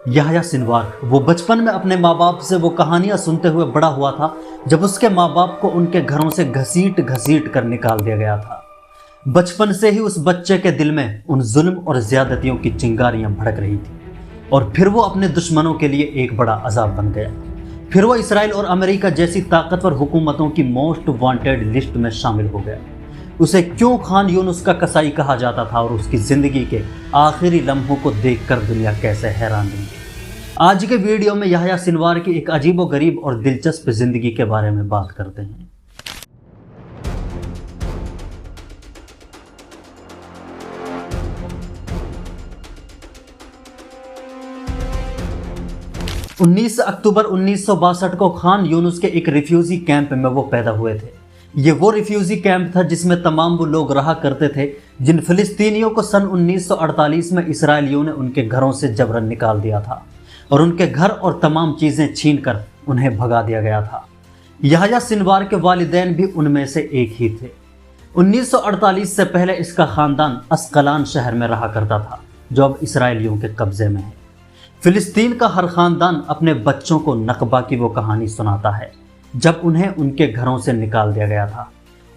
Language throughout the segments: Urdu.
یحییٰ سنوار وہ بچپن میں اپنے ماں باپ سے وہ کہانیاں سنتے ہوئے بڑا ہوا تھا جب اس کے ماں باپ کو ان کے گھروں سے گھسیٹ گھسیٹ کر نکال دیا گیا تھا۔ بچپن سے ہی اس بچے کے دل میں ان ظلم اور زیادتیوں کی چنگاریاں بھڑک رہی تھی اور پھر وہ اپنے دشمنوں کے لیے ایک بڑا عذاب بن گیا۔ پھر وہ اسرائیل اور امریکہ جیسی طاقتور حکومتوں کی موسٹ وانٹیڈ لسٹ میں شامل ہو گیا۔ اسے کیوں خان یونس کا کسائی کہا جاتا تھا اور اس کی زندگی کے آخری لمحوں کو دیکھ کر دنیا کیسے حیران رہی۔ آج کے ویڈیو میں یحییٰ سنوار کی ایک عجیب و غریب اور دلچسپ زندگی کے بارے میں بات کرتے ہیں۔ 19 اکتوبر 1962 کو خان یونس کے ایک ریفیوجی کیمپ میں وہ پیدا ہوئے تھے۔ یہ وہ ریفیوجی کیمپ تھا جس میں تمام وہ لوگ رہا کرتے تھے جن فلسطینیوں کو سن 1948 میں اسرائیلیوں نے ان کے گھروں سے جبراً نکال دیا تھا اور ان کے گھر اور تمام چیزیں چھین کر انہیں بھگا دیا گیا تھا۔ یحییٰ سنوار کے والدین بھی ان میں سے ایک ہی تھے۔ 1948 سے پہلے اس کا خاندان اسقلان شہر میں رہا کرتا تھا جو اب اسرائیلیوں کے قبضے میں ہے۔ فلسطین کا ہر خاندان اپنے بچوں کو نکبہ کی وہ کہانی سناتا ہے جب انہیں ان کے گھروں سے نکال دیا گیا تھا۔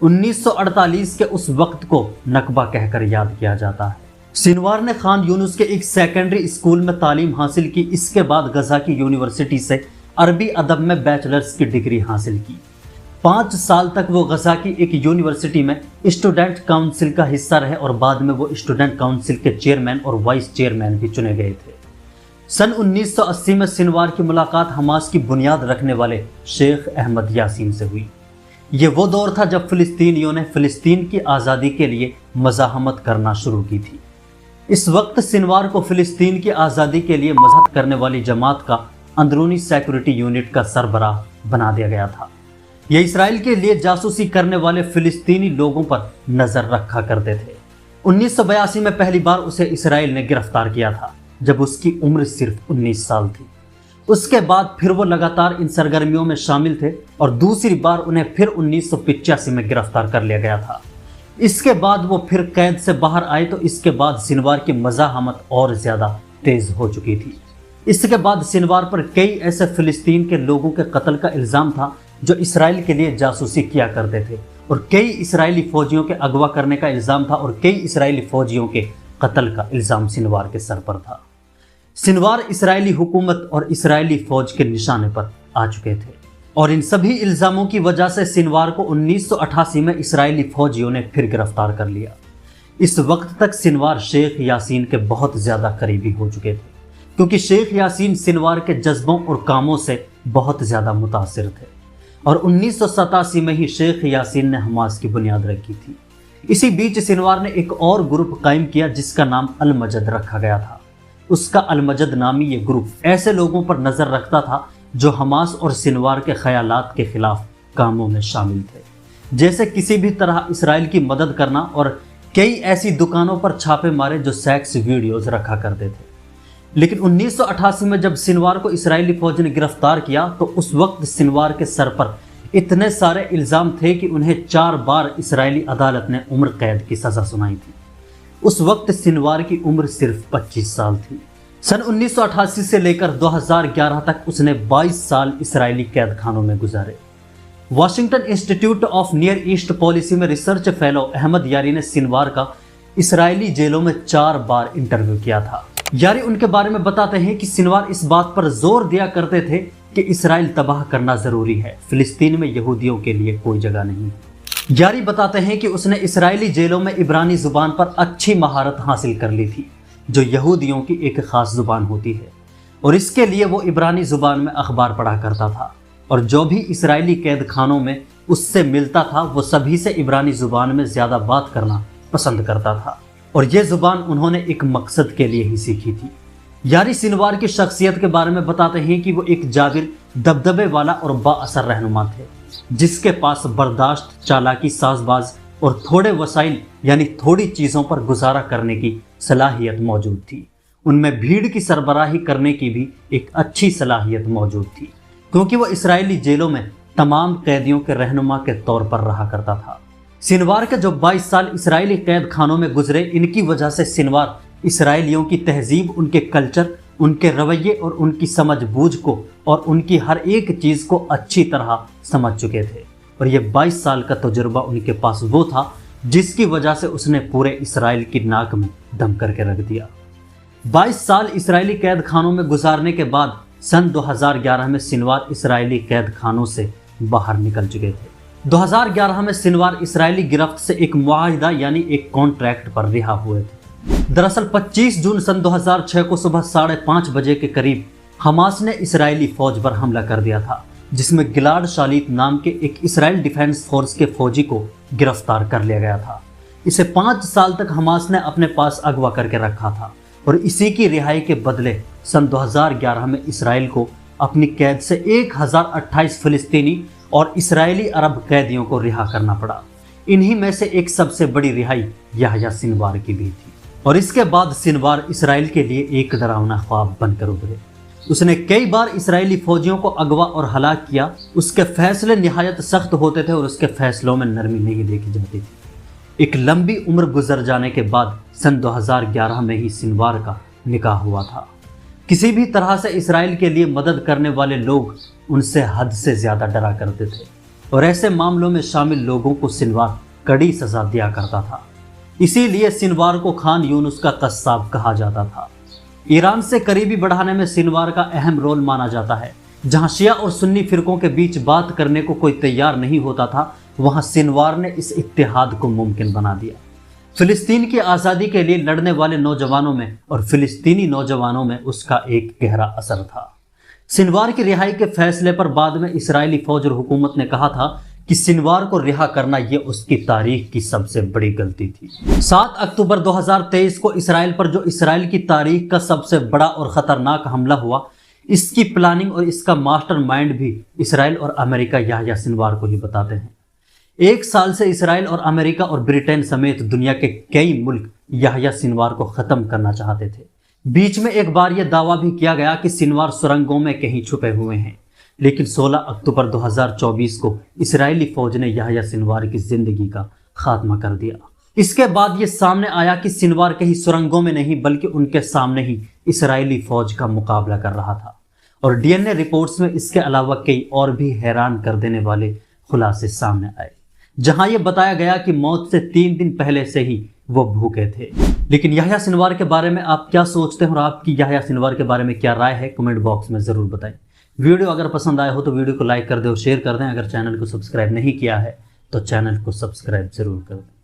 1948 کے اس وقت کو نکبہ کہہ کر یاد کیا جاتا ہے۔ سنوار نے خان یونس کے ایک سیکنڈری اسکول میں تعلیم حاصل کی۔ اس کے بعد غزہ کی یونیورسٹی سے عربی ادب میں بیچلرز کی ڈگری حاصل کی۔ 5 سال تک وہ غزہ کی ایک یونیورسٹی میں اسٹوڈنٹ کاؤنسل کا حصہ رہے اور بعد میں وہ اسٹوڈنٹ کاؤنسل کے چیئرمین اور وائس چیئرمین بھی چنے گئے تھے۔ سن 1980 میں سنوار کی ملاقات حماس کی بنیاد رکھنے والے شیخ احمد یاسین سے ہوئی۔ یہ وہ دور تھا جب فلسطینیوں نے فلسطین کی آزادی کے لیے مزاحمت کرنا شروع کی تھی۔ اس وقت سنوار کو فلسطین کی آزادی کے لیے مزاحمت کرنے والی جماعت کا اندرونی سیکورٹی یونٹ کا سربراہ بنا دیا گیا تھا۔ یہ اسرائیل کے لیے جاسوسی کرنے والے فلسطینی لوگوں پر نظر رکھا کرتے تھے۔ 1982 میں پہلی بار اسے اسرائیل نے گرفتار کیا تھا جب اس کی عمر صرف 19 سال تھی۔ اس کے بعد پھر وہ لگاتار ان سرگرمیوں میں شامل تھے اور دوسری بار انہیں پھر 1985 میں گرفتار کر لیا گیا تھا۔ اس کے بعد وہ پھر قید سے باہر آئے تو اس کے بعد سنوار کی مزاحمت اور زیادہ تیز ہو چکی تھی۔ اس کے بعد سنوار پر کئی ایسے فلسطین کے لوگوں کے قتل کا الزام تھا جو اسرائیل کے لیے جاسوسی کیا کرتے تھے اور کئی اسرائیلی فوجیوں کے اغوا کرنے کا الزام تھا اور کئی اسرائیلی فوجیوں کے قتل کا الزام سنوار کے سر پر تھا۔ سنوار اسرائیلی حکومت اور اسرائیلی فوج کے نشانے پر آ چکے تھے اور ان سبھی الزاموں کی وجہ سے سنوار کو 1988 میں اسرائیلی فوجیوں نے پھر گرفتار کر لیا۔ اس وقت تک سنوار شیخ یاسین کے بہت زیادہ قریبی ہو چکے تھے کیونکہ شیخ یاسین سنوار کے جذبوں اور کاموں سے بہت زیادہ متاثر تھے اور 1987 میں ہی شیخ یاسین نے حماس کی بنیاد رکھی تھی۔ اسی بیچ سنوار نے ایک اور گروپ قائم کیا جس کا نام المجد رکھا گیا تھا۔ اس کا المجد نامی یہ گروپ ایسے لوگوں پر نظر رکھتا تھا جو حماس اور سنوار کے خیالات کے خلاف کاموں میں شامل تھے، جیسے کسی بھی طرح اسرائیل کی مدد کرنا اور کئی ایسی دکانوں پر چھاپے مارے جو سیکس ویڈیوز رکھا کرتے تھے۔ لیکن 1988 میں جب سنوار کو اسرائیلی فوج نے گرفتار کیا تو اس وقت سنوار کے سر پر اتنے سارے الزام تھے کہ انہیں 4 بار اسرائیلی عدالت نے عمر قید کی سزا سنائی تھی۔ اس وقت سنوار کی عمر صرف 25 سال تھی۔ سن 1988 سے لے کر 2011 تک اس نے 22 سال اسرائیلی قید خانوں میں گزارے۔ Washington institute of Near East Policy میں ریسرچ فیلو احمد یاری نے سنوار کا اسرائیلی جیلوں میں 4 بار انٹرویو کیا تھا۔ یاری ان کے بارے میں بتاتے ہیں کہ سنوار اس بات پر زور دیا کرتے تھے کہ اسرائیل تباہ کرنا ضروری ہے، فلسطین میں یہودیوں کے لیے کوئی جگہ نہیں۔ یاری بتاتے ہیں کہ اس نے اسرائیلی جیلوں میں عبرانی زبان پر اچھی مہارت حاصل کر لی تھی جو یہودیوں کی ایک خاص زبان ہوتی ہے اور اس کے لیے وہ عبرانی زبان میں اخبار پڑھا کرتا تھا اور جو بھی اسرائیلی قید خانوں میں اس سے ملتا تھا وہ سبھی سے عبرانی زبان میں زیادہ بات کرنا پسند کرتا تھا اور یہ زبان انہوں نے ایک مقصد کے لیے ہی سیکھی تھی۔ یاری سنوار کی شخصیت کے بارے میں بتاتے ہیں کہ وہ ایک جابر، دبدبے والا اور با اثر رہنما تھے جس کے پاس برداشت، چالاکی، ساز باز اور تھوڑے وسائل یعنی تھوڑی چیزوں پر گزارا کرنے کی صلاحیت موجود تھی۔ ان میں بھیڑ کی سربراہی کرنے کی بھی ایک اچھی صلاحیت موجود تھی کیونکہ وہ اسرائیلی جیلوں میں تمام قیدیوں کے رہنما کے طور پر رہا کرتا تھا۔ سنوار کے جو 22 سال اسرائیلی قید خانوں میں گزرے ان کی وجہ سے سنوار اسرائیلیوں کی تہذیب، ان کے کلچر ان کے رویے اور ان کی سمجھ بوجھ کو اور ان کی ہر ایک چیز کو اچھی طرح سمجھ چکے تھے، اور یہ 22 سال کا تجربہ ان کے پاس وہ تھا جس کی وجہ سے اس نے پورے اسرائیل کی ناک میں دم کر کے رکھ دیا۔ 22 سال اسرائیلی قید خانوں میں گزارنے کے بعد سن 2011 میں سنوار اسرائیلی قید خانوں سے باہر نکل چکے تھے۔ 2011 میں سنوار اسرائیلی گرفت سے ایک معاہدہ یعنی ایک کانٹریکٹ پر رہا ہوئے تھے۔ دراصل 25 جون سن 2006 کو صبح 5:30 بجے کے قریب حماس نے اسرائیلی فوج پر حملہ کر دیا تھا، جس میں گلاد شالیت نام کے ایک اسرائیل ڈیفنس فورس کے فوجی کو گرفتار کر لیا گیا تھا۔ اسے 5 سال تک حماس نے اپنے پاس اغوا کر کے رکھا تھا، اور اسی کی رہائی کے بدلے سن 2011 میں اسرائیل کو اپنی قید سے 1028 فلسطینی اور اسرائیلی عرب قیدیوں کو رہا کرنا پڑا۔ انہی میں سے ایک سب سے بڑی رہائی یحییٰ سنوار کی بھی تھی، اور اس کے بعد سنوار اسرائیل کے لیے ایک ڈراؤنا خواب بن کر ابھرے۔ اس نے کئی بار اسرائیلی فوجیوں کو اغوا اور ہلاک کیا۔ اس کے فیصلے نہایت سخت ہوتے تھے اور اس کے فیصلوں میں نرمی نہیں دیکھی جاتی تھی۔ ایک لمبی عمر گزر جانے کے بعد سن 2011 میں ہی سنوار کا نکاح ہوا تھا۔ کسی بھی طرح سے اسرائیل کے لیے مدد کرنے والے لوگ ان سے حد سے زیادہ ڈرا کرتے تھے، اور ایسے معاملوں میں شامل لوگوں کو سنوار کڑی سزا دیا کرتا تھا۔ اسی لیے سنوار کو خان یونس کا قصاب کہا جاتا تھا۔ ایران سے قریبی بڑھانے میں سنوار کا اہم رول مانا جاتا ہے۔ جہاں شیعہ اور سنی فرقوں کے بیچ بات کرنے کو کوئی تیار نہیں ہوتا تھا، وہاں سنوار نے اس اتحاد کو ممکن بنا دیا۔ فلسطین کی آزادی کے لیے لڑنے والے نوجوانوں میں اور فلسطینی نوجوانوں میں اس کا ایک گہرا اثر تھا۔ سنوار کی رہائی کے فیصلے پر بعد میں اسرائیلی فوج اور حکومت نے کہا تھا کہ سنوار کو رہا کرنا یہ اس کی تاریخ کی سب سے بڑی غلطی تھی۔ 7 اکتوبر 2023 کو اسرائیل پر جو اسرائیل کی تاریخ کا سب سے بڑا اور خطرناک حملہ ہوا، اس کی پلاننگ اور اس کا ماسٹر مائنڈ بھی اسرائیل اور امریکہ یحییٰ سنوار کو ہی بتاتے ہیں۔ 1 سال سے اسرائیل اور امریکہ اور برٹین سمیت دنیا کے کئی ملک یحییٰ سنوار کو ختم کرنا چاہتے تھے۔ بیچ میں ایک بار یہ دعویٰ بھی کیا گیا کہ سنوار سرنگوں میں کہیں چھپے ہوئے ہیں، لیکن 16 اکتوبر 2024 کو اسرائیلی فوج نے یحییٰ سنوار کی زندگی کا خاتمہ کر دیا۔ اس کے بعد یہ سامنے آیا کہ سنوار کہیں سرنگوں میں نہیں بلکہ ان کے سامنے ہی اسرائیلی فوج کا مقابلہ کر رہا تھا، اور ڈی این اے رپورٹس میں اس کے علاوہ کئی اور بھی حیران کر دینے والے خلاصے سامنے آئے، جہاں یہ بتایا گیا کہ موت سے 3 دن پہلے سے ہی وہ بھوکے تھے۔ لیکن یحییٰ سنوار کے بارے میں آپ کیا سوچتے ہیں، اور آپ کی یحییٰ سنوار کے بارے میں کیا رائے ہے، کمنٹ باکس میں ضرور بتائیں۔ ویڈیو اگر پسند آئے ہو تو ویڈیو کو لائک کر دیں اور شیئر کر دیں۔ اگر چینل کو سبسکرائب نہیں کیا ہے تو چینل کو سبسکرائب ضرور کر دیں۔